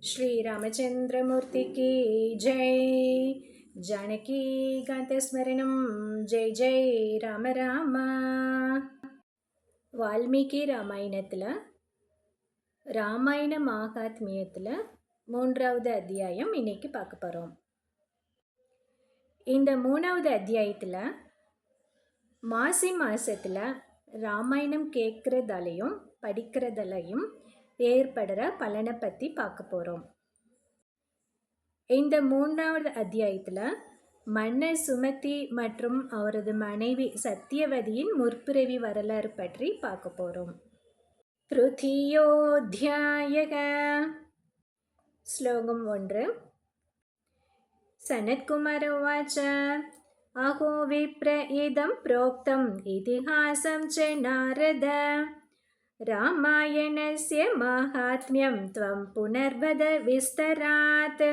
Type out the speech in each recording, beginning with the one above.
श्री रामचंद्रमूर्ति की जय. जानकी कांतस्मरणं जय जय राम राम. வால்மீகி ராமாயணத்தில் ராமாயண மகாத்மியத்தில் 3வது அத்தியாயம் இன்னைக்கு பார்க்க போகிறோம். இந்த 3வது அத்தியாயத்தில் மாசி மாதத்தில் ராமாயணம் கேட்குறதாலையும் படிக்கிறதாலையும் ஏற்படுற பலனை பற்றி பார்க்க போகிறோம். இந்த 3வது அத்தியாயத்தில் மன்னர் சுமதி மற்றும் அவரது மனைவி சத்தியவதியின் முற்பிறவி வரலாறு பற்றி பார்க்க போகிறோம். திருதியோத்யாயக. ஸ்லோகம் 1. சனத்குமார உவாச்ச அஹோ விப்ர இதம் ப்ரோக்தம் இதிஹாசம் ச நாரத ராமாயணஸ்ய மகாத்மியம் த்வம் புனர்வத விஸ்தராத்.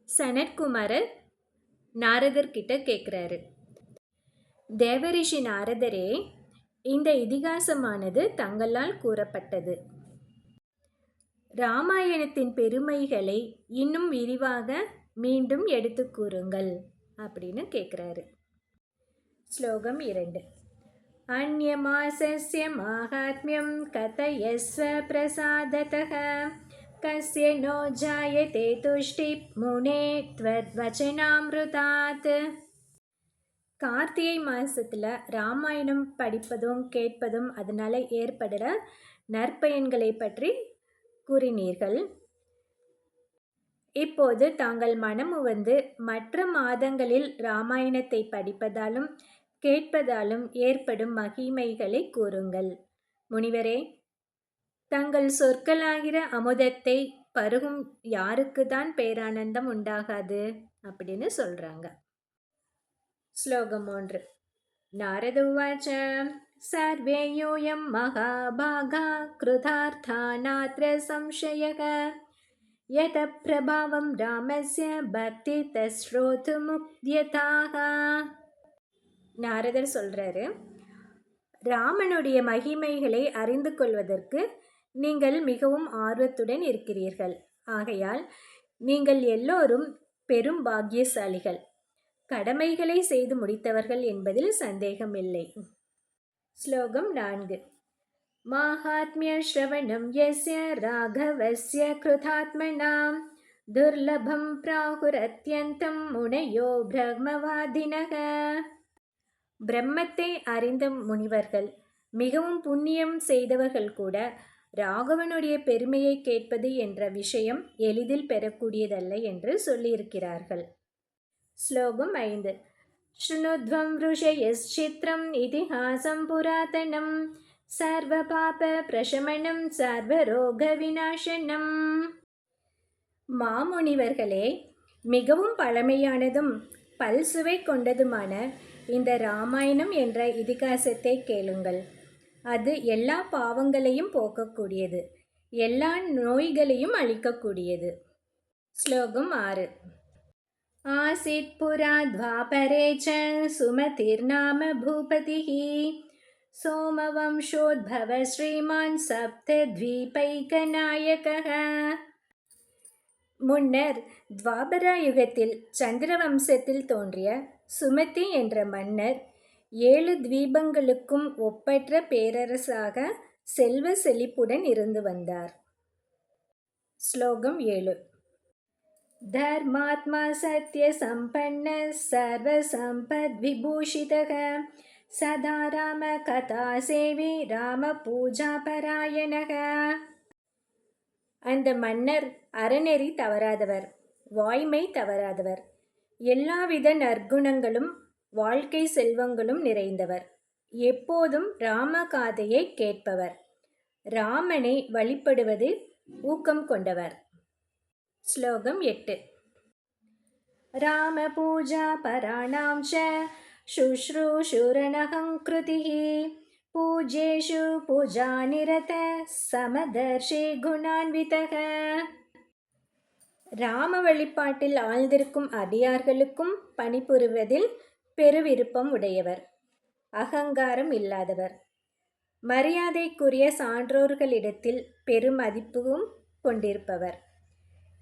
சனத்குமாரர் நாரதர்கிட்ட கேட்குறாரு, தேவரிஷி நாரதரே, இந்த இதிகாசமானது தங்களால் கூறப்பட்டது. ராமாயணத்தின் பெருமைகளை இன்னும் விரிவாக மீண்டும் எடுத்து கூறுங்கள் அப்படின்னு கேட்குறாரு. ஸ்லோகம் 2. அந்யமாசஸ்ய மகாத்மியம் கதயஸ்வ பிரசாததः கஸ்ய நோ ஜாயதே துஷ்டி முனே த்வத்வசனாம்ருதாத். கார்த்திகை மாதத்தில் ராமாயணம் படிப்பதும் கேட்பதும் அதனால் ஏற்படுற நற்பயன்களை பற்றி கூறினீர்கள். இப்போது தாங்கள் மனமு வந்து மற்ற மாதங்களில் ராமாயணத்தை படிப்பதாலும் கேட்பதாலும் ஏற்படும் மகிமைகளை கூறுங்கள். முனிவரே, தங்கள் சொற்களாகிற அமுதத்தை பருகும் யாருக்கு தான் பேரானந்தம் உண்டாகாது அப்படின்னு சொல்கிறாங்க. ஸ்லோகம் 3. நாரத உவாச்ச சர்வே யோயம் மகாபாகா கிருதார்த்தா நாத்ர சம்சயக யத பிரபாவம் ராமஸ்ய பக்தி தஸ்ரோது முக்தியதாக. நாரதர் சொல்கிறாரு, ராமனுடைய மகிமைகளை அறிந்து கொள்வதற்கு நீங்கள் மிகவும் ஆர்வத்துடன் இருக்கிறீர்கள். ஆகையால் நீங்கள் எல்லோரும் பெரும் பாக்கியசாலிகள், கடமைகளை செய்து முடித்தவர்கள் என்பதில் சந்தேகமில்லை. ஸ்லோகம் 4. மாஹாத்மிய ஸ்ரவணம் யஸ்ய ராகவஸ்ய கிருதாத்மனாம் துர்லபம் பிராகுரத்யந்தம் முனையோ பிரம்மவாதினக. பிரம்மத்தை அறிந்த முனிவர்கள், மிகவும் புண்ணியம் செய்தவர்கள் கூட ராகவனுடைய பெருமையை கேட்பது என்ற விஷயம் எளிதில் பெறக்கூடியதல்ல என்று சொல்லியிருக்கிறார்கள். ஸ்லோகம் 5. ஸ்ருணுத்வம் ருஷயஸ்சித்ரம் இதிஹாசம் புராதனம் சர்வ பாப பிரசமனம் சர்வரோக விநாசனம். மாமுனிவர்களே, மிகவும் பழமையானதும் பல்சுவை கொண்டதுமான இந்த ராமாயணம் என்ற இதிகாசத்தை கேளுங்கள். அது எல்லா பாவங்களையும் போக்கக்கூடியது, எல்லா நோய்களையும் அழிக்கக்கூடியது. ஸ்லோகம் 6. ஆசித் புரா துவாபரே ச சுமதிர்நாம பூபதிஹ சோமவம்சோத்பவ ஸ்ரீமான் சப்தத்வீபைகநாயகः. முன்னர் துவாபராயுகத்தில் சந்திரவம்சத்தில் தோன்றிய சுமதி என்ற மன்னர் 7 தீபங்களுக்கும் ஒப்பற்ற பேரரசாக செல்வ செழிப்புடன் இருந்து வந்தார். ஸ்லோகம் 7. தர்மாத்மா சத்ய சம்பன்ன சர்வ சம்பத் விபூஷிதக சதா ராம கதா சேவி ராம பூஜா பராயணக. அந்த மன்னர் அறநெறி தவறாதவர், வாய்மை தவறாதவர், எல்லாவித நற்குணங்களும் வாழ்க்கை செல்வங்களும் நிறைந்தவர், எப்போதும் ராமகாதையை கேட்பவர், ராமனை வழிபடுவது ஊக்கம் கொண்டவர். ஸ்லோகம் 8. ராம பூஜா பராணாம் ச சுஷ்ரூஷுரணஹங்கிருதிஹ பூஜ்யேஷு பூஜா நிரத சமதர்ஷி குணான்விதக. ராம வழிபாட்டில் ஆழ்ந்திருக்கும் அடியார்களுக்கும் பணிபுரிவதில் பெருவிருப்பம் உடையவர், அகங்காரம் இல்லாதவர், மரியாதைக்குரிய சான்றோர்களிடத்தில் பெருமதிப்பும் கொண்டிருப்பவர்,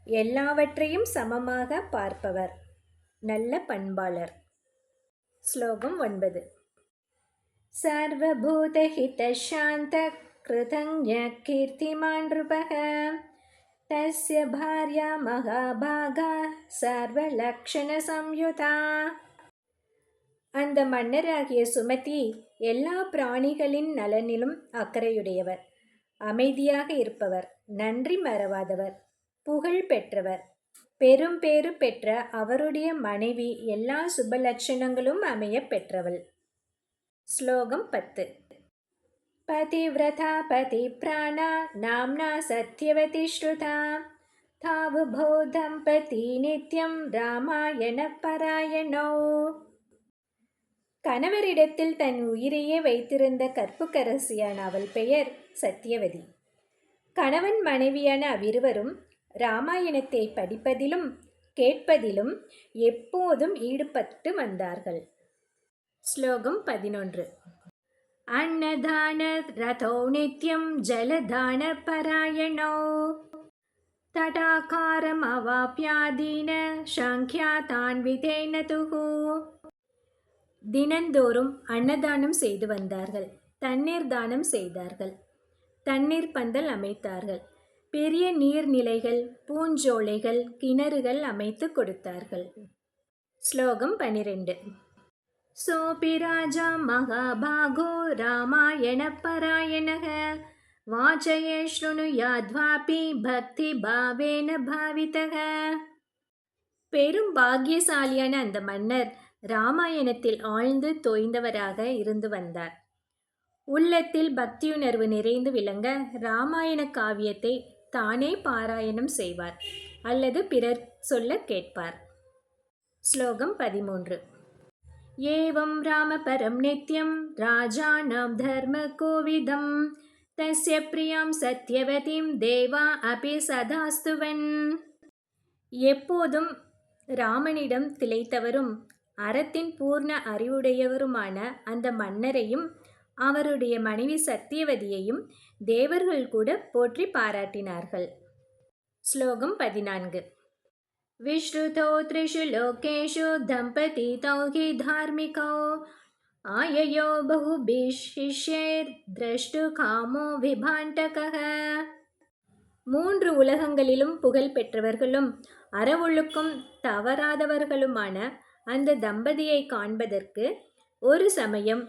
எல்லாவற்றையும் சமமாக பார்ப்பவர், நல்ல பண்பாளர். ஸ்லோகம் 9. சர்வபூதஹிதசாந்த கிருதஞ கீர்த்திமான் ருபக தஸ்ய பார்யா மகாபாகா சர்வலக்ஷண சம்யுதா. அந்த மன்னராகிய சுமதி எல்லா பிராணிகளின் நலனிலும் அக்கறையுடையவர், அமைதியாக இருப்பவர், நன்றி மறவாதவர், புகழ் பெற்றவர். பெரும் பேறு பெற்ற அவருடைய மனைவி எல்லா சுபலட்சணங்களும் அமைய பெற்றவள். ஸ்லோகம் 10. பதிவ்ரதா பதிப்ராணா நாம்னா சத்யவதி ஸ்ருதா தாவுபௌ தம்பதி நித்யம் ராமாயண பராயணோ. கணவரிடத்தில் தன் உயிரையே வைத்திருந்த கற்புக்கரசியான அவள் பெயர் சத்தியவதி. கணவன் மனைவியான அவ்விருவரும் இராமாயணத்தை படிப்பதிலும் கேட்பதிலும் எப்போதும் ஈடுபட்டு வந்தார்கள். ஸ்லோகம் 11. அன்னதான ரதோ நித்யம் ஜலதான பராயணோ தடாகாரம் அவாப்யாதீன சங்க்யாதான்விதேன துஹு. தினந்தோறும் அன்னதானம் செய்து வந்தார்கள், தண்ணீர் தானம் செய்தார்கள், தண்ணீர் பந்தல் அமைத்தார்கள், பெரிய நீர்நிலைகள், பூஞ்சோலைகள், கிணறுகள் அமைத்து கொடுத்தார்கள். ஸ்லோகம் 12. சோபி ராஜா மகாபாகோ ராமாயண பராயணக வாச்சயே ஸ்ருணுயாத்வாபி பக்தி பாவேன பாவிதக. பெரும் பாக்கியசாலியான அந்த மன்னர் இராமாயணத்தில் ஆழ்ந்து தோய்ந்தவராக இருந்து வந்தார். உள்ளத்தில் பக்தியுணர்வு நிறைந்து விளங்க இராமாயண காவியத்தை தானே பாராயணம் செய்வார் அல்லது பிறர் சொல்ல கேட்பார். ஸ்லோகம் 13. ஏவம் ராமபரம் நித்யம் ராஜானாம் தர்ம கோவிதம் தஸ்ய பிரியாம் சத்யவதிம் தேவா அபி சதாஸ்துவன். எப்போதும் ராமனிடம் திளைத்தவரும் அறத்தின் பூர்ண அறிவுடையவருமான அந்த மன்னரையும் அவருடைய மனைவி சத்தியவதியையும் தேவர்கள் கூட போற்றி பாராட்டினார்கள். ஸ்லோகம் 14. விஸ்ருதோ த்ரிஷு லோகேஷு தம்பதி தௌஹி தார்மிகோ ஆயயோ பஹுபிஷ் சிஷ்யைர் த்ரஷ்டு காமோ விபாண்டகஹ. 3 உலகங்களிலும் புகழ் பெற்றவர்களும் அறவொழுக்கம் தவறாதவர்களுமான அந்த தம்பதியை காண்பதற்கு ஒரு சமயம்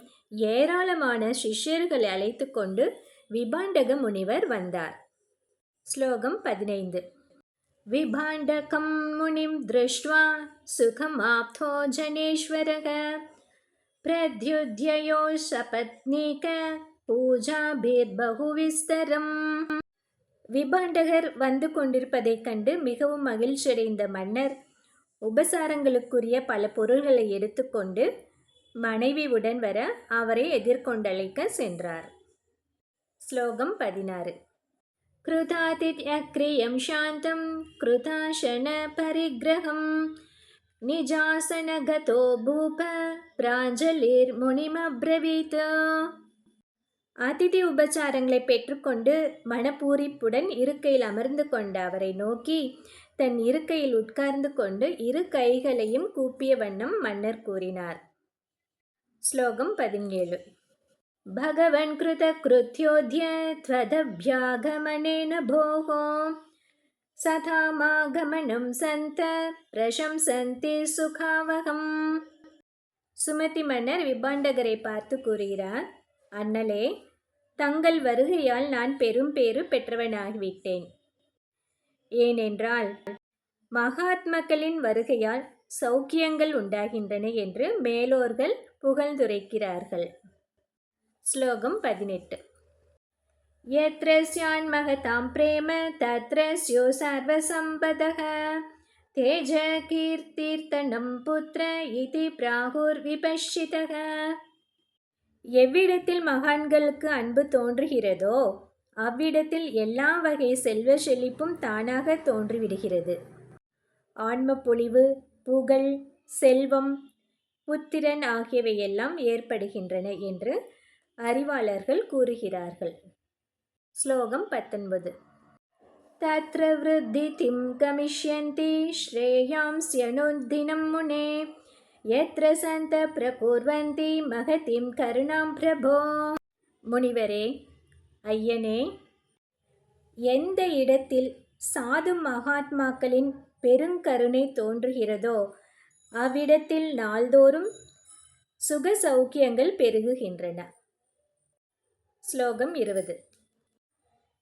ஏராளமான சிஷ்யர்களை அழைத்து கொண்டு விபாண்டக முனிவர் வந்தார். ஸ்லோகம் 15. விபாண்டகம் முனிம் திருஷ்ட்வா சுகமாப்தோ ஜனேஸ்வரக பிரத்யுத்யயோ சபத்னீக பூஜாபிர்பகுவிஸ்தரம். விபாண்டகர் வந்து கொண்டிருப்பதைக் கண்டு மிகவும் மகிழ்ச்சியடைந்த மன்னர் உபசாரங்களுக்குரிய பல பொருள்களை எடுத்துக்கொண்டு மனைவியுடன் வர அவரை எதிர்கொண்டழைக்க சென்றார். ஸ்லோகம் 16. கிருதாதித்யக்ரியம் சாந்தம் கிருதாசன பரிக்ரகம் நிஜாசனகதோ பூப பிராஞ்சலிர் முனிமப்ரவீத். அதிதி உபச்சாரங்களை பெற்றுக்கொண்டு மனப்பூரிப்புடன் இருக்கையில் அமர்ந்து கொண்ட அவரை நோக்கி தன் இருக்கையில் உட்கார்ந்து கொண்டு இரு கைகளையும் கூப்பிய வண்ணம் மன்னர் கூறினார். ஸ்லோகம் 17. பகவன் கிருத கிருத்யோத்ய த்வதப்யாகமனேன போகோ சதாமாகமனம் சந்த பிரசம்சந்தி சுகாவகம். சுமதி மன்னர் விபாண்டகரை பார்த்து கூறுகிறார், அண்ணலே, தங்கள் வருகையால் நான் பெரும் பேறு பெற்றவனாகிவிட்டேன். ஏனென்றால் மகாத்மாக்களின் வருகையால் சௌக்கியங்கள் உண்டாகின்றன என்று மேலோர்கள் புகழ்ந்துரைக்கிறார்கள். ஸ்லோகம் 18. யத்ர ஸ்யான் மகதாம் பிரேம தத்ர ஸ்யோ சர்வசம்பதஹ தேஜ கீர்த்தீர்த்தனம் புத்ர இதி பிராகுர் விபஷ்சிதஹ. எவ்விடத்தில் மகான்களுக்கு அன்பு தோன்றுகிறதோ அவ்விடத்தில் எல்லா வகை செல்வ செழிப்பும் தானாக தோன்றிவிடுகிறது. ஆன்ம பொலிவு, புகழ், செல்வம், புத்திரன் ஆகியவையெல்லாம் ஏற்படுகின்றன என்று அறிவாளர்கள் கூறுகிறார்கள். ஸ்லோகம் 19. तत्र वृद्धिं गमिष्यन्ति श्रेयांस्यनुदिनं मुने यत्र सन्त प्रकुर्वन्ति महतीं करुणां प्रभो. முனிவரே, ஐயனே, எந்த இடத்தில் சாது மகாத்மாக்களின் பெருங்கருணை தோன்றுகிறதோ அவ்விடத்தில் நாள்தோறும் சுக சௌக்கியங்கள் பெருகுகின்றன. ஸ்லோகம் 20.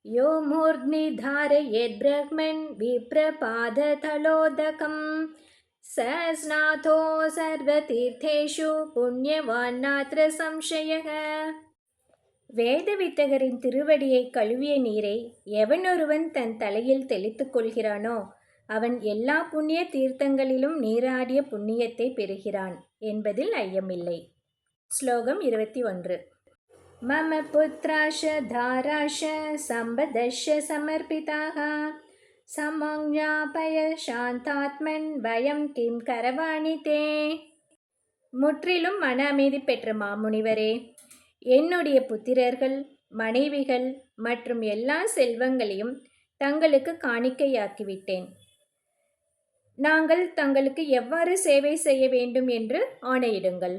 யோ மூர்த்னி தாரயேத் பிரஹ்மன் விப்ரபாததலோதகம் சஸ்நாதோ சர்வதீர்த்தேஷு புண்ணியவான் நாத்ர சம்சயः. வேதவித்தகரின் திருவடியை கழுவிய நீரை எவனொருவன் தன் தலையில் தெளித்துக் கொள்கிறானோ அவன் எல்லா புண்ணிய தீர்த்தங்களிலும் நீராடிய புண்ணியத்தை பெறுகிறான் என்பதில் ஐயமில்லை. ஸ்லோகம் 21. மம புத்ராஷ தாராஷ சம்பதஷ சமர்ப்பிதாக சமஞ்ஞாபய சாந்தாத்மன் பயம் கிம் கரவாணி தே. முற்றிலும் மன அமைதி பெற்ற மாமுனிவரே, என்னுடைய புத்திரர்கள், மனைவிகள் மற்றும் எல்லா செல்வங்களையும் தங்களுக்கு காணிக்கையாக்கிவிட்டேன். நாங்கள் தங்களுக்கு எவ்வாறு சேவை செய்ய வேண்டும் என்று ஆணையிடுங்கள்.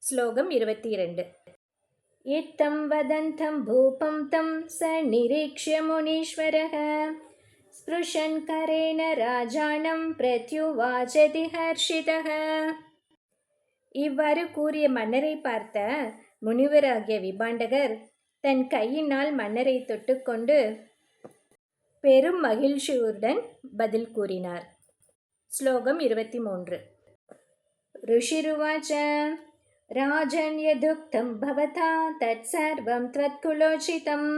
ஸ்லோகம் 22. இத்தம் வதந்தம் பூபம் தம் ச நிரீக்ஷ்ய முனீஸ்வரः ஸ்பிருஷன் கரேன ராஜானம் பிரத்யுவாசதி ஹர்ஷிதः. இவ்வாறு கூறிய மன்னரை பார்த்த முனிவராகிய விபாண்டகர் தன் கையினால் மன்னரை தொட்டுக்கொண்டு பெரும் மகிழ்ச்சியுடன் பதில் கூறினார். ஸ்லோகம் 23. ருஷிருவாச்ச ராஜன் யதுக்தம் பவதா தத் சர்வம் த்வத்குலோசிதம்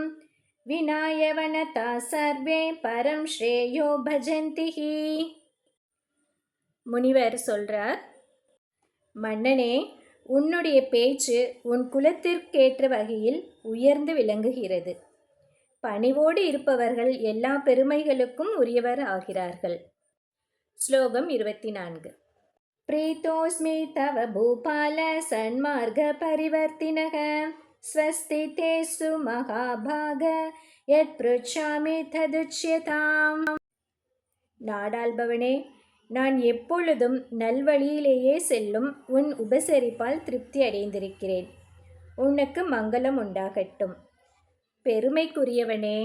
விநாயவனதா சர்வே பரம் ஸ்ரேயோ பஜந்திஹி. முனிவர் சொல்றார், மன்னனே, உன்னுடைய பேச்சு உன் குலத்திற்கேற்ற வகையில் உயர்ந்து விளங்குகிறது. பணிவோடு இருப்பவர்கள் எல்லா பெருமைகளுக்கும் உரியவர் ஆகிறார்கள். ஸ்லோகம் 24. பிரீதோஸ்மி தவ பூபால சன்மார்க பரிவர்த்தினக ஸ்வஸ்தி தேசு மகாபாக யத் ப்ருச்சாமி ததுச்யதாம். நாடாள்பவனே, நான் எப்பொழுதும் நல்வழியிலேயே செல்லும் உன் உபசரிப்பால் திருப்தி அடைந்திருக்கிறேன். உனக்கு மங்களம் உண்டாகட்டும். பெருமைக்குரியவனே,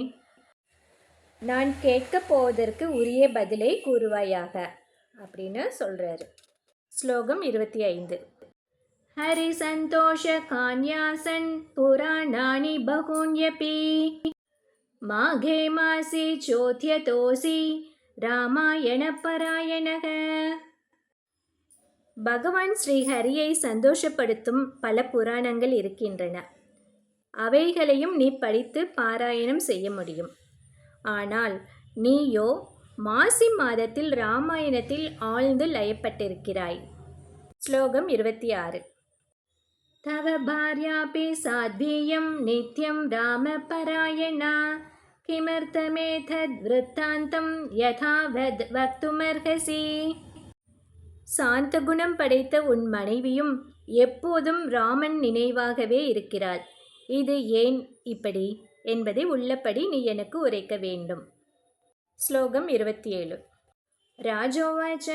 நான் கேட்கப் போவதற்கு உரிய பதிலை கூறுவாயாக அப்படின்னு சொல்கிறாரு. ஸ்லோகம் 25. ஹரி சந்தோஷ கான்யாசன் புராணானி பகூன்யபி மாகே மாசி சோத்யதோசி ராமாயண பராயணக. பகவான் ஸ்ரீஹரியை சந்தோஷப்படுத்தும் பல புராணங்கள் இருக்கின்றன. அவைகளையும் நீ படித்து பாராயணம் செய்ய முடியும். ஆனால் நீயோ மாசி மாதத்தில் ராமாயணத்தில் ஆழ்ந்து லயப்பட்டிருக்கிறாய். ஸ்லோகம் 26. தவ பார்யாபி சாத்வீயம் நித்யம் ராம பராயணா கிமர்த்தமேதத் விருத்தாந்தம் யதாவத் வக்துமர்ஹசி. சாந்த குணம் படைத்த உன் மனைவியும் எப்போதும் ராமன் நினைவாகவே இருக்கிறாள். இது ஏன் இப்படி என்பதை உள்ளபடி நீ எனக்கு உரைக்க வேண்டும். ஸ்லோகம் 27. ராஜோவாச்ச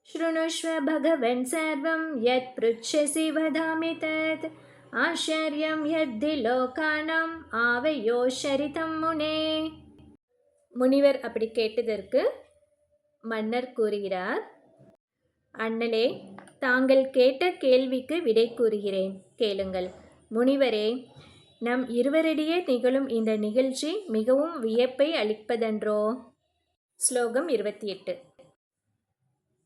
ஸ்ருணுஷ்வ பகவன் சர்வம் யத் ப்ருச்யசி வதாமி தத் ஆச்சர்யம் யத்தி லோகானாம் ஆவயோ ஷரிதம் முனே. முனிவர் அப்படி கேட்டதற்கு மன்னர் கூறுகிறார், அண்ணலே, தாங்கள் கேட்ட கேள்விக்கு விடை கூறுகிறேன், கேளுங்கள். முனிவரே, நம் இருவரிடையே நிகழும் இந்த நிகழ்ச்சி மிகவும் வியப்பை அளிப்பதன்றோ. ஸ்லோகம் 28.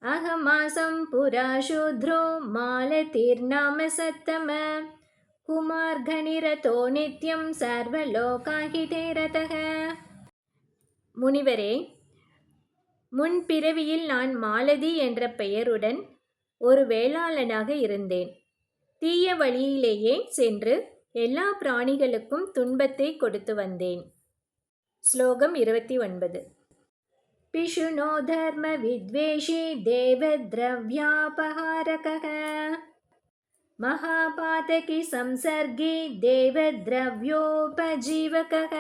அகமாசம் புரா சூத்ரோ மாலதீர்நாம சத்தம குமார்கனிரதோ நித்யம் சர்வலோகாஹிதே ரதக. முனிவரே, முன்பிறவியில் நான் மாலதி என்ற பெயருடன் ஒரு வேளாளனாக இருந்தேன். தீய வழியிலேயே சென்று எல்லா பிராணிகளுக்கும் துன்பத்தை கொடுத்து வந்தேன். ஸ்லோகம் 29. பிஷுனோ தர்ம வித்வேஷி தேவத்ரவ்யாபஹாரகः மகாபாதகி சம்சர்கி தேவத்ரவ்யோபஜீவகः.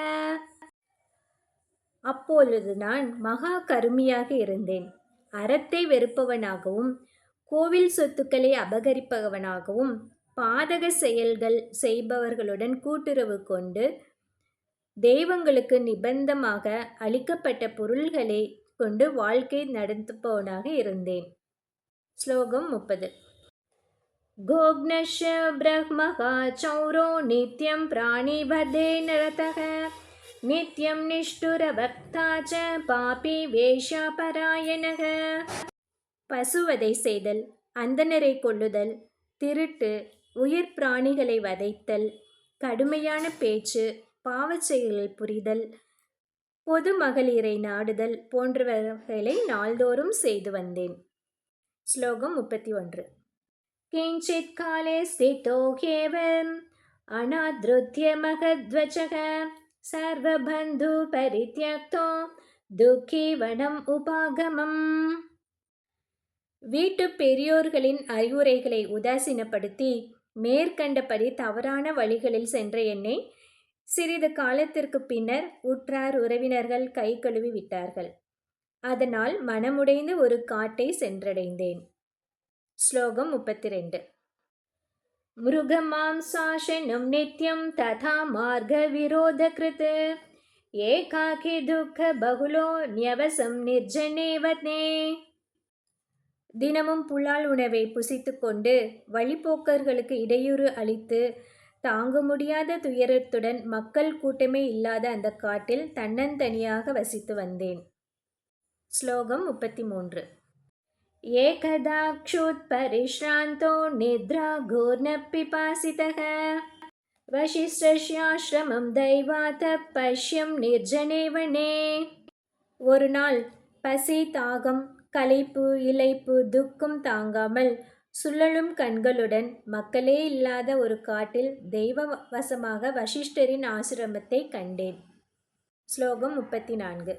அப்பொழுது நான் மகா கருமியாக இருந்தேன். அறத்தை வெறுப்பவனாகவும் கோவில் சொத்துக்களை அபகரிப்பவனாகவும் பாதக செயல்கள் செய்பவர்களுடன் கூட்டுறவு கொண்டு தெய்வங்களுக்கு நிபந்தமாக அளிக்கப்பட்ட பொருள்களை கொண்டு வாழ்க்கை நடத்துபவனாக இருந்தேன். ஸ்லோகம் 30. கோக்னஷ்ய பிரஹ்மகா சௌரோ நித்யம் பிராணிபதே நரதக நித்யம் நிஷ்டுர பக்தாச்ச பாபி வேஷாபராயணக. பசுவதை செய்தல், அந்தணரை கொல்லுதல், திருட்டு, உயிர் பிராணிகளை வதைத்தல், கடுமையான பேச்சு, பாவச் செயல்கள் புரிதல், பொது மகளிரை நாடுதல் போன்றவர்களை நாள்தோறும் செய்து வந்தேன். ஸ்லோகம் 31. கிஞ்சித் காலே ஸ்திதோ ஹ்யேவம் அநாத்ருத்ய மகத்வச்சக சர்வபந்து பரித்யக்தோ துக்கி வனம் உபாகமம். வீட்டு பெரியோர்களின் அறிவுரைகளை உதாசீனப்படுத்தி மேற்கண்டபடி தவறான வழிகளில் சென்ற என்னை சிறிது காலத்திற்கு பின்னர் உற்றார் உறவினர்கள் கை கழுவி விட்டார்கள். அதனால் மனமுடைந்து ஒரு காட்டை சென்றடைந்தேன். ஸ்லோகம் 32. மிருகமாம்சாசனம் நித்யம் ததா மார்க விரோத கிருத் ஏகாகி துக்க பகுலோ ந்யவசம் நிர்ஜனே வத்னே. தினமும் புலால் உணவை புசித்து கொண்டு வழிப்போக்கர்களுக்கு இடையூறு அளித்து தாங்க முடியாத துயரத்துடன் மக்கள் கூட்டமே இல்லாத அந்த காட்டில் தன்னந்தனியாக வசித்து வந்தேன். ஸ்லோகம் 33. ஏகதா க்ஷுத் பரிஷ்ராந்தோ நித்ரா கோர்ண பிபாசிதக வசிஷ்டஸ்யாஸ்ரமம் தைவாத பஷ்யம் நிர்ஜனே வனே. ஒரு நாள் பசி, தாகம், களைப்பு, இளைப்பு, துக்கம் தாங்காமல் சுழலும் கண்களுடன் மக்களே இல்லாத ஒரு காட்டில் தெய்வ வசமாக வசிஷ்டரின் ஆசிரமத்தை கண்டேன். ஸ்லோகம் 34.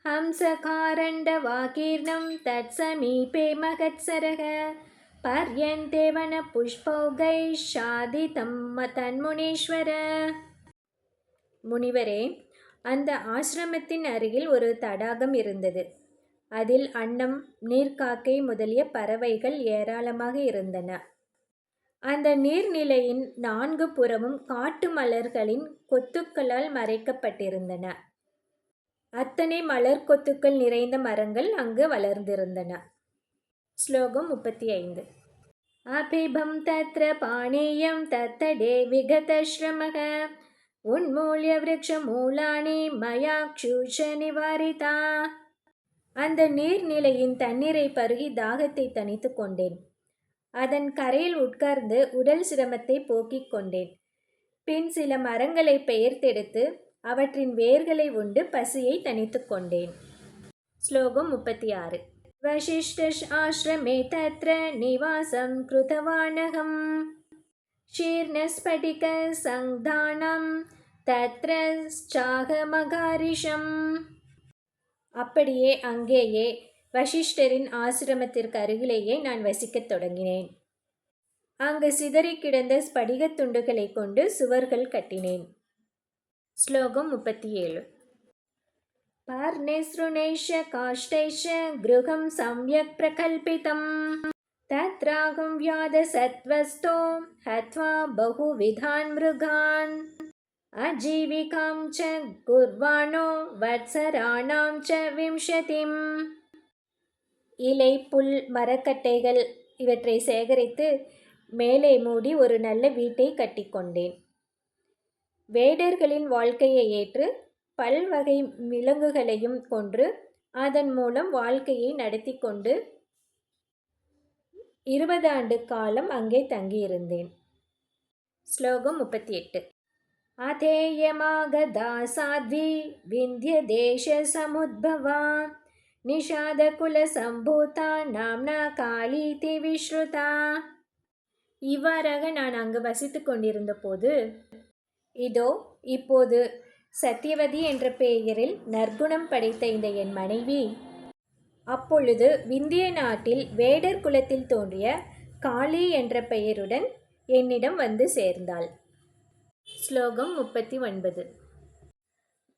ஹம்சகாரண்ட வாகீர்ணம் தத் சமீபே மகத்சரக பர்யந்தே வன புஷ்பௌகை ஷாதிதம் தன்முனீஸ்வர. முனிவரே, அந்த ஆசிரமத்தின் அருகில் ஒரு தடாகம் இருந்தது. அதில் அன்னம், நீர்க்காக்கை முதலிய பறவைகள் ஏராளமாக இருந்தன. அந்த நீர்நிலையின் 4 புறமும் காட்டு மலர்களின் கொத்துக்களால் மறைக்கப்பட்டிருந்தன. அத்தனை மலர் கொத்துக்கள் நிறைந்த மரங்கள் அங்கு வளர்ந்திருந்தன. ஸ்லோகம் 35. அபிபம் தத்ர பாணீயம் தத்தடே விகதஸ்ரமக உன்மூல்ய விருக்ஷமூலானி மயா க்ஷூஷ நிவாரிதா. அந்த நீர்நிலையின் தண்ணீரை பருகி தாகத்தை தணித்து கொண்டேன். அதன் கரையில் உட்கார்ந்து உடல் சிரமத்தை போக்கிக் கொண்டேன். பின் சில மரங்களை பெயர்த்தெடுத்து அவற்றின் வேர்களை உண்டு பசியை தணித்து கொண்டேன். ஸ்லோகம் 36. வசிஷ்டஸ் ஆஸ்ரமே தத்ர நிவாசம் கிருதவானகம் ஷீர்ணஸ்படிக சங்தானம் தத்ர சாகமகாரிஷம். அப்படியே அங்கேயே வசிஷ்டரின் ஆசிரமத்திற்கு அருகிலேயே நான் வசிக்கத் தொடங்கினேன். அங்கு சிதறி கிடந்த ஸ்படிகத் துண்டுகளை கொண்டு சுவர்கள் கட்டினேன். ஸ்லோகம் 37. பார்ணேஸ்ருணேஷ காஷ்டைஷ கிருஹம் சம்யக் பிரகல்பிதம் தத்ராகம் வியாத சத்வஸ்தோ ஹத்வா பகுவிதான் மிருகான் அஜீவிகாம் ச குர்வாணோ வத்சராணாம் ச விம்சதிம். இலை, புல், மரக்கட்டைகள் இவற்றை சேகரித்து மேலே மூடி ஒரு நல்ல வீட்டை கட்டிக்கொண்டேன். வேடர்களின் வாழ்க்கையை ஏற்று பல்வகை விலங்குகளையும் கொன்று அதன் மூலம் வாழ்க்கையை நடத்தி கொண்டு 20 ஆண்டு காலம் அங்கே தங்கியிருந்தேன். ஸ்லோகம் 38. அதேயமாகதா சாத்வி விந்திய தேச சமுத்பவா நிஷாத குல சம்பூதா நாம்னா காளீதி விஸ்ருதா. இவ்வாறாக நான் அங்கு வசித்து கொண்டிருந்த போது இதோ இப்போது சத்தியவதி என்ற பெயரில் நற்குணம் படைத்த இந்த என் மனைவி அப்பொழுது விந்திய நாட்டில் வேடர் குலத்தில் தோன்றிய காளி என்ற பெயருடன் என்னிடம் வந்து சேர்ந்தாள். ஸ்லோகம் 39.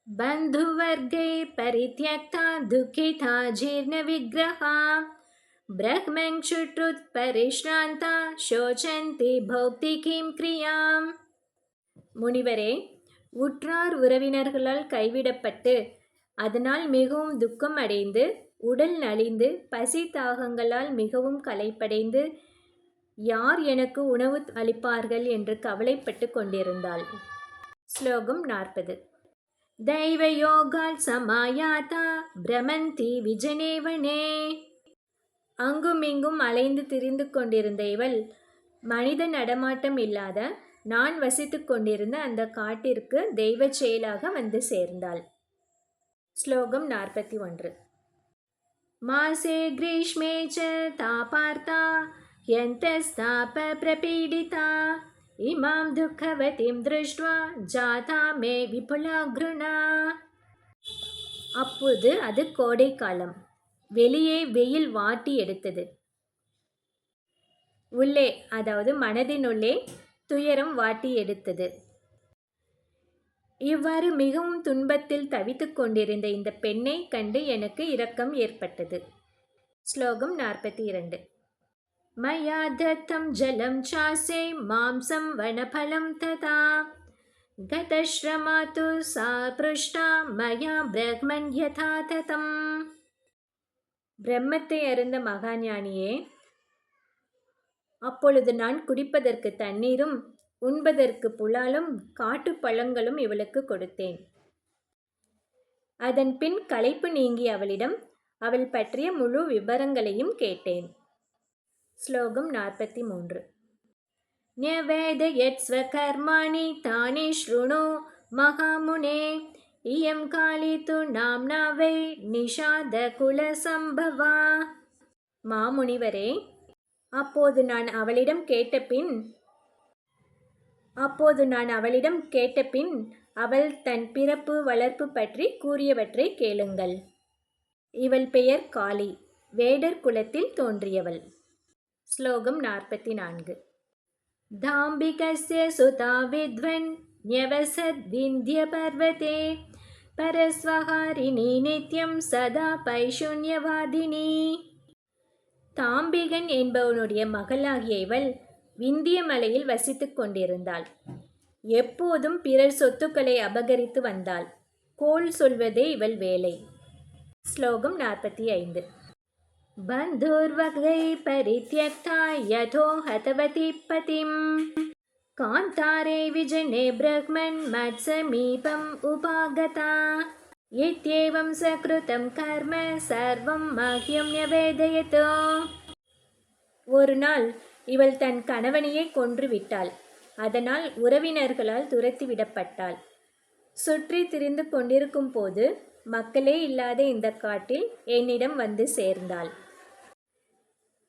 बन्धुवर्गे परित्यक्ता दुःखिता जीर्णविग्रहा ब्रह्मक्षुत्रुत्परिश्रान्ता शोचन्ति भौतिकीं क्रियाम्. முனிவரே, உற்றார் உறவினர்களால் கைவிடப்பட்டு அதனால் மிகவும் துக்கம் அடைந்து உடல் நலிந்து பசி தாகங்களால் மிகவும் களைப்படைந்து யார் எனக்கு உணவு அளிப்பார்கள் என்று கவலைப்பட்டு கொண்டிருந்தாள். ஸ்லோகம் 40. தெய்வயோகால் சமாயாதா பிரமந்தி விஜனேவனே. அங்குமிங்கும் அலைந்து திரிந்து கொண்டிருந்த இவள் மனித நடமாட்டம் இல்லாத நான் வசித்து கொண்டிருந்த அந்த காட்டிற்கு தெய்வ செயலாக வந்து சேர்ந்தாள். ஸ்லோகம் 41. மாசே கிரீஷ்மே ச தாபார்த்தா யந்தஸ்தாப பிரபீடிதா இமாம் துக்கவதிம் திருஷ்ட்வா ஜாதா மே விபுலாக்ருணா. அப்போது அது கோடை காலம். வெளியே வெயில் வாட்டி எடுத்தது. உள்ளே, அதாவது மனதினுள்ளே துயரம் வாட்டி எடுத்தது. இவ்வாறு மிகவும் துன்பத்தில் தவித்து கொண்டிருந்த இந்த பெண்ணை கண்டு எனக்கு இரக்கம் ஏற்பட்டது. ஸ்லோகம் 42. மயா தத்தம் ஜலம் சாசே மாம்சம் வனபலம் ததா கதஸ்ரமாது சா பிருஷ்டா மயா பிரஹ்மன் யதா ததம். பிரம்மத்தை அறிந்த மகாஞானியே, அப்பொழுது நான் குடிப்பதற்கு தண்ணீரும் உண்பதற்கு புலாலும் காட்டு பழங்களும் இவளுக்கு கொடுத்தேன். அதன் பின் களைப்பு நீங்கி அவளிடம் அவள் பற்றிய முழு விபரங்களையும் கேட்டேன். ஸ்லோகம் 43. ன்யவேதயத் ஸ்வகர்மாணி தானி ஸ்ருணு மகாமுனே இயம் காலி து நாம்னா வை நிஷாத குல சம்பவா. மாமுனிவரே, அப்போது நான் அவளிடம் கேட்டபின் அவள் தன் பிறப்பு வளர்ப்பு பற்றி கூறியவற்றை கேளுங்கள். இவள் பெயர் காளி, வேடர் குலத்தில் தோன்றியவள். ஸ்லோகம் 44. தாம்பிகஸ்ய சுதா வித்வன் ன்யவசத் விந்திய பர்வதே பரஸ்வஹாரிணி நித்யம் சதா பைஷுன்யவாதினி. தாம்பிகன் என்பவனுடைய மகளாகிய இவள் விந்திய மலையில் வசித்துக் கொண்டிருந்தாள். எப்போதும் பிறர் சொத்துக்களை அபகரித்து வந்தாள். கோள் சொல்வதே இவள் வேலை. ஸ்லோகம் 45. பந்துர்வகை பரித்யக்தா யதோ ஹதவதி பதிம் காந்தாரே விஜனே பிரஹ்மன் மத்சமீபம் உபாகதா இத்யேவம் சக்ருதம் கர்ம சர்வம் மஹ்யம் ன்யவேதயதோ. ஒரு நாள் இவள் தன் கணவனையே கொன்று விட்டாள். அதனால் உறவினர்களால் துரத்திவிடப்பட்டாள். சுற்றி திரிந்து கொண்டிருக்கும் போது மக்களே இல்லாத இந்த காட்டில் என்னிடம் வந்து சேர்ந்தாள்.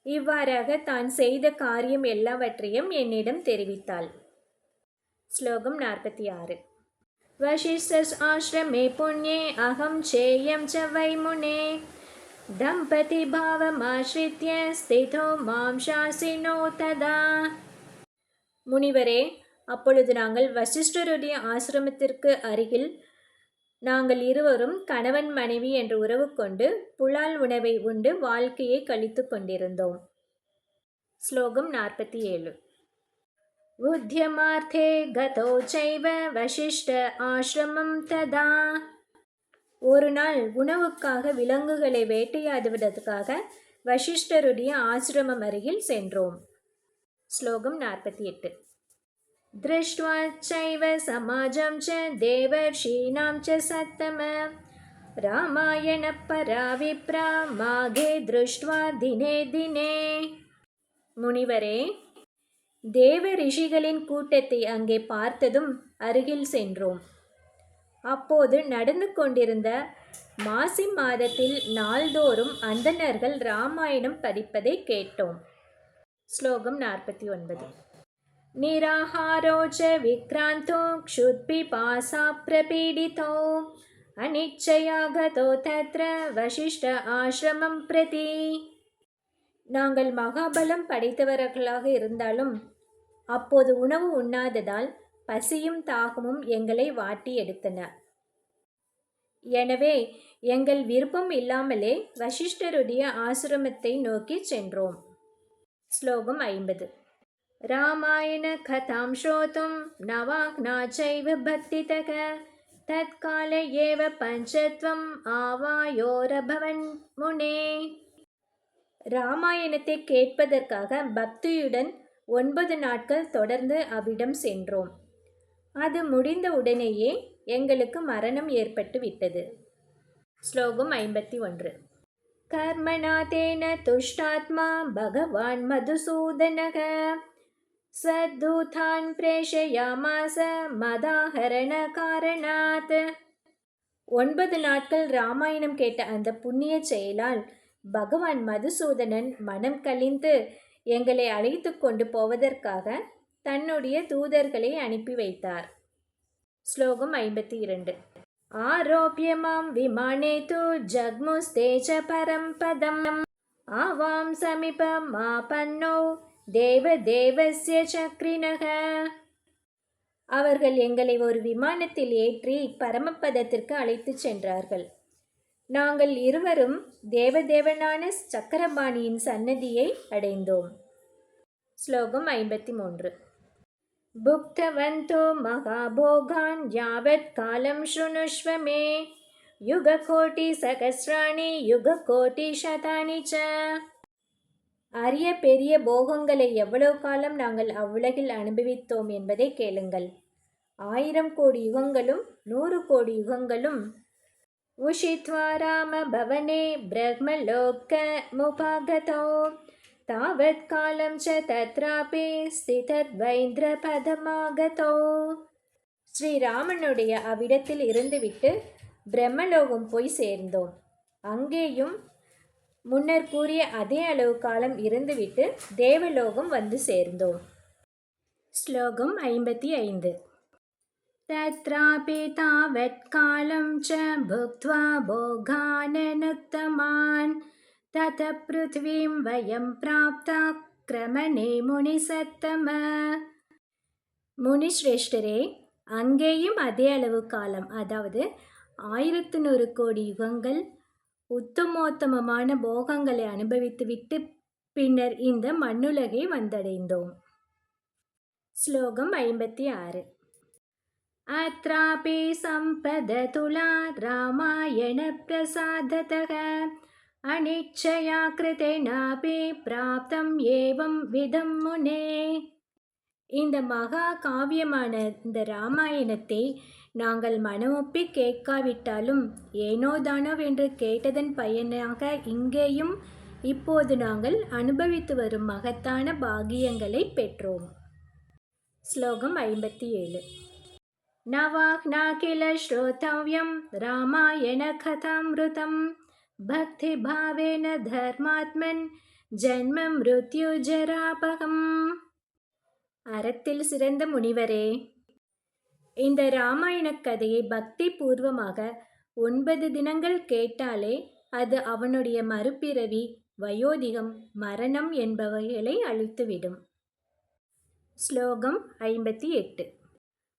இவ்வாறாக தான் செய்த காரியம் எல்லாவற்றையும் என்னிடம் தெரிவித்தாள். ஸ்லோகம் 46. வசிஷ்டஸ் ஆஸ்ரமே புண்ணியே அகம் சேயம் ச வைமுனே தம்பதி பாவமாஸ்ரித்ய ஸ்திதோ மாம் சாசினோ ததா. முனிவரே, அப்பொழுது நாங்கள் வசிஷ்டருடைய ஆசிரமத்திற்கு அருகில் நாங்கள் இருவரும் கணவன் மனைவி என்ற உறவு கொண்டு புலால் உணவை உண்டு வாழ்க்கையை கழித்து கொண்டிருந்தோம். ஸ்லோகம் 47. உத்யமார்த்தே கதோ சைவ வசிஷ்ட ஆசிரமம் ததா. ஒரு நாள் உணவுக்காக விலங்குகளை வேட்டையாடுவதற்காக வசிஷ்டருடைய ஆசிரமம் அருகில் சென்றோம். ஸ்லோகம் 48. திருஷ்ட்வா சைவ சமாஜம் ச தேவர்ஷீணாம் ச சத்தம ராமாயண பரா விப்ரா மாகே திருஷ்ட்வா தினே தினே. முனிவரே, தேவ ரிஷிகளின் கூட்டத்தை அங்கே பார்த்ததும் அருகில் சென்றோம். அப்போது நடந்து கொண்டிருந்த மாசி மாதத்தில் நாள்தோறும் அந்தணர்கள் ராமாயணம் படிப்பதை கேட்டோம். ஸ்லோகம் 49. நிராஹாரோ ச விக்ராந்தோ க்ஷுத்பிபாசா பிரபீடிதோ அனிச்சயாகதோ தத்ர வசிஷ்ட ஆசிரமம் பிரதி. நாங்கள் மகாபலம் படைத்தவர்களாக இருந்தாலும் அப்போது உணவு உண்ணாததால் பசியும் தாகமும் எங்களை வாட்டி எடுத்தன. எனவே எங்கள் விருப்பம் இல்லாமலே வசிஷ்டருடைய ஆசிரமத்தை நோக்கி சென்றோம். ஸ்லோகம் 50. ராமாயண கதாம் ஸ்ரோதும் நவாக்னா சைவ பக்திதக தத்கால ஏவ பஞ்சத்வம் ஆவாயோரபவன் முனே. ராமாயணத்தை கேட்பதற்காக பக்தியுடன் 9 நாட்கள் தொடர்ந்து அவ்விடம் சென்றோம். அது முடிந்த உடனேயே எங்களுக்கு மரணம் ஏற்பட்டு விட்டது. ஸ்லோகம் 51. கர்மணா தேன துஷ்டாத்மா பகவான் மதுசூதனக சத்தூதான் பிரேஷயாமாச மதாஹரண காரணாத். 9 நாட்கள் ராமாயணம் கேட்ட அந்த புண்ணிய செயலால் பகவான் மதுசூதனன் மனம் கலிந்து எங்களை அழைத்து கொண்டு போவதற்காக தன்னுடைய தூதர்களை அனுப்பி வைத்தார். ஸ்லோகம் 52. ஆரோப்ய மாம் விமானே து ஜக்முஸ்தேஜ பரம் பதம் ஆவாம் சமீபம் ஆபன்னோ தேவ தேவஸ்ய சக்ரினக. அவர்கள் எங்களை ஒரு விமானத்தில் ஏற்றி பரமபதத்திற்கு அழைத்து சென்றார்கள். நாங்கள் இருவரும் தேவதேவனான சக்கரபாணியின் சன்னதியை அடைந்தோம். ஸ்லோகம் 53. புக்தவந்தோ மகாபோகான் யாவத் காலம் ஸ்ருணுஷ்வ மே யுககோட்டி சகஸ்ராணி யுககோட்டி சதானி ச. அரிய பெரிய போகங்களை எவ்வளவு காலம் நாங்கள் அவ்வுலகில் அனுபவித்தோம் என்பதை கேளுங்கள். 1000 கோடி யுகங்களும் 100 கோடி யுகங்களும். உஷித்வா ராம பவனே பிரம்மலோக முபாகதோ தாவத் காலம் ச தத்ராபி ஸ்திதத்வைந்திர பதமாகதோ. ஸ்ரீராமனுடைய அவ்விடத்தில் இருந்துவிட்டு பிரம்மலோகம் போய் சேர்ந்தோம். அங்கேயும் முன்னர் கூறிய அதே அளவு காலம் இருந்துவிட்டு தேவலோகம் வந்து சேர்ந்தோம். ஸ்லோகம் 55. தத்ராபி தாவத் காலம் ச புக்த்வா போகானனுத்தமான் தத ப்ருத்வீம் வயம் ப்ராப்தா க்ரமணே முனிசத்தம. முனிஸ்ரேஷ்டரே, அங்கேயும் அதே அளவு காலம், அதாவது 1100 கோடி யுகங்கள் உத்தமோத்தமமான போகங்களை அனுபவித்துவிட்டு பின்னர் இந்த மண்ணுலகை வந்தடைந்தோம். ஸ்லோகம் 56. அத்ராபி சம்பததுலா ராமாயண பிரசாததக அனிச்சயா கிருதேனாபி பிராப்தம் ஏவம் விதம் முனே. இந்த மகா காவியமான இந்த ராமாயணத்தை நாங்கள் மனமொப்பி கேட்காவிட்டாலும் ஏனோதானோவென்று கேட்டதன் பயனாக இங்கேயும் இப்போது நாங்கள் அனுபவித்து வரும் மகத்தான பாகியங்களை பெற்றோம். ஸ்லோகம் 57. நவாக்னா கில ஸ்ரோதவ்யம் ராமாயண கதாமிருதம் பக்தி பாவேன தர்மாத்மன் ஜன்ம மிருத்யு ஜராபகம். அறத்தில் சிறந்த முனிவரே, இந்த ராமாயண கதையை பக்தி பூர்வமாக 9 தினங்கள் கேட்டாலே அது அவனுடைய மறுபிறவி, வயோதிகம், மரணம் என்பவைகளை அழித்துவிடும். ஸ்லோகம் 58.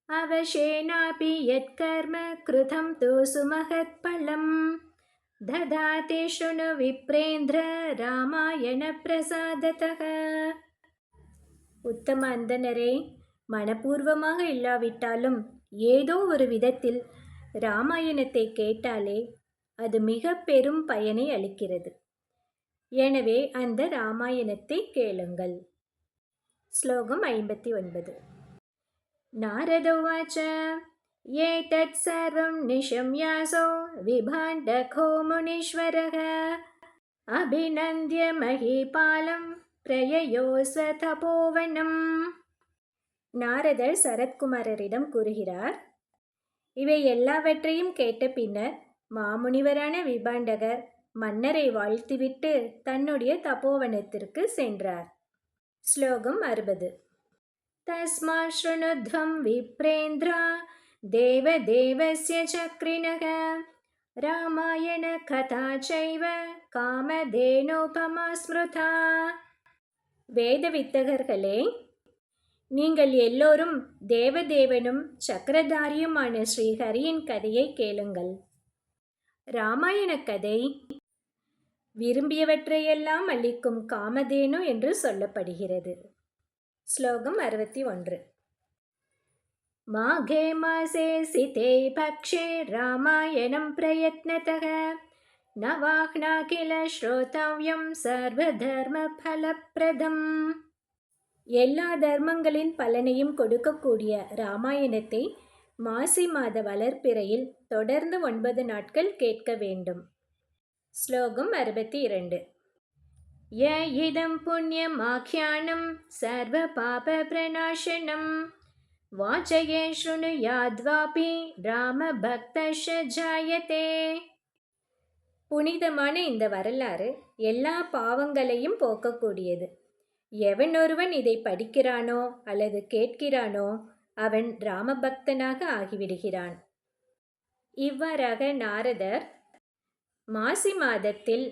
அவசேனாபி யத்கர்ம கிருதம் து சுமஹத் பலம் ததாதே ஸ்ருணு விப்ரேந்திர ராமாயண பிரசாததக. உத்தம அந்தணரே, மனப்பூர்வமாக இல்லாவிட்டாலும் ஏதோ ஒரு விதத்தில் ராமாயணத்தை கேட்டாலே அது மிக பெரும் பயனை அளிக்கிறது. எனவே அந்த ராமாயணத்தை கேளுங்கள். ஸ்லோகம் 59. நாரதோவாச்ச ஏதத் சர்வம் நிஷம்யாசோ விபாண்டகோ முனீஸ்வரக அபிநந்திய மஹீபாலம் பிரயயோஸ்வ தபோவனம். நாரதர் சரத்குமாரரிடம் கூறுகிறார், இவை எல்லாவற்றையும் கேட்ட பின்னர் மாமுனிவரான விபாண்டகர் மன்னரை வாழ்த்திவிட்டு தன்னுடைய தபோவனத்திற்கு சென்றார். ஸ்லோகம் 60. தஸ்மா ஸ்ருணுத்வம் விப்ரேந்திரா தேவ தேவஸ்ய சக்ரிணக ராமாயண கதா சைவ காமதேனோபமா ஸ்மிருதா. வேத வித்தகர்களே, நீங்கள் எல்லோரும் தேவதேவனும் சக்கரதாரியுமான ஸ்ரீஹரியின் கதையை கேளுங்கள். ராமாயண கதை விரும்பியவற்றையெல்லாம் அளிக்கும் காமதேனு என்று சொல்லப்படுகிறது. ஸ்லோகம் 61. மாகே மாசே சிதே பக்ஷே ராமாயணம் பிரயத்னதः நவாஹ்னா கில ஸ்ரோதவ்யம் சர்வதர்ம பலப்பிரதம். எல்லா தர்மங்களின் பலனையும் கொடுக்கக்கூடிய ராமாயணத்தை மாசி மாத வளர்ப்பிறையில் தொடர்ந்து 9 நாட்கள் கேட்க வேண்டும். ஸ்லோகம் 62. ய இதம் புண்ணியம் ஆக்யானம் சர்வ பாப பிரணாசனம் வாச்சயே ஸ்ருணுயாத்வாபி ராம பக்தஷ ஜாயதே. புனிதமான இந்த வரலாறு எல்லா பாவங்களையும் போக்கக்கூடியது. எவன் ஒருவன் இதை படிக்கிறானோ அல்லது கேட்கிறானோ அவன் ராமபக்தனாக ஆகிவிடுகிறான். இவ்வாறாக நாரதர் மாசி மாதத்தில்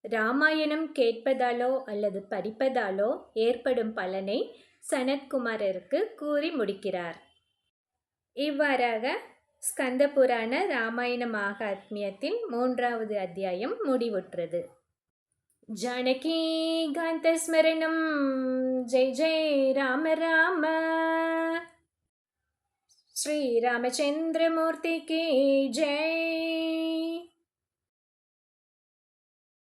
ராமாயணம் கேட்பதாலோ அல்லது படிப்பதாலோ ஏற்படும் பலனை சனத்குமாரருக்கு கூறி முடிக்கிறார். இவ்வாறாக ஸ்கந்த புராண ராமாயண மகாத்மியத்தின் 3வது அத்தியாயம் முடிவுற்றது. ஜானகி காந்த ஸ்மரணம். ஜெய் ஜெய் ராம ராம. ஸ்ரீ ராமச்சந்திரமூர்த்தி கி ஜெய்.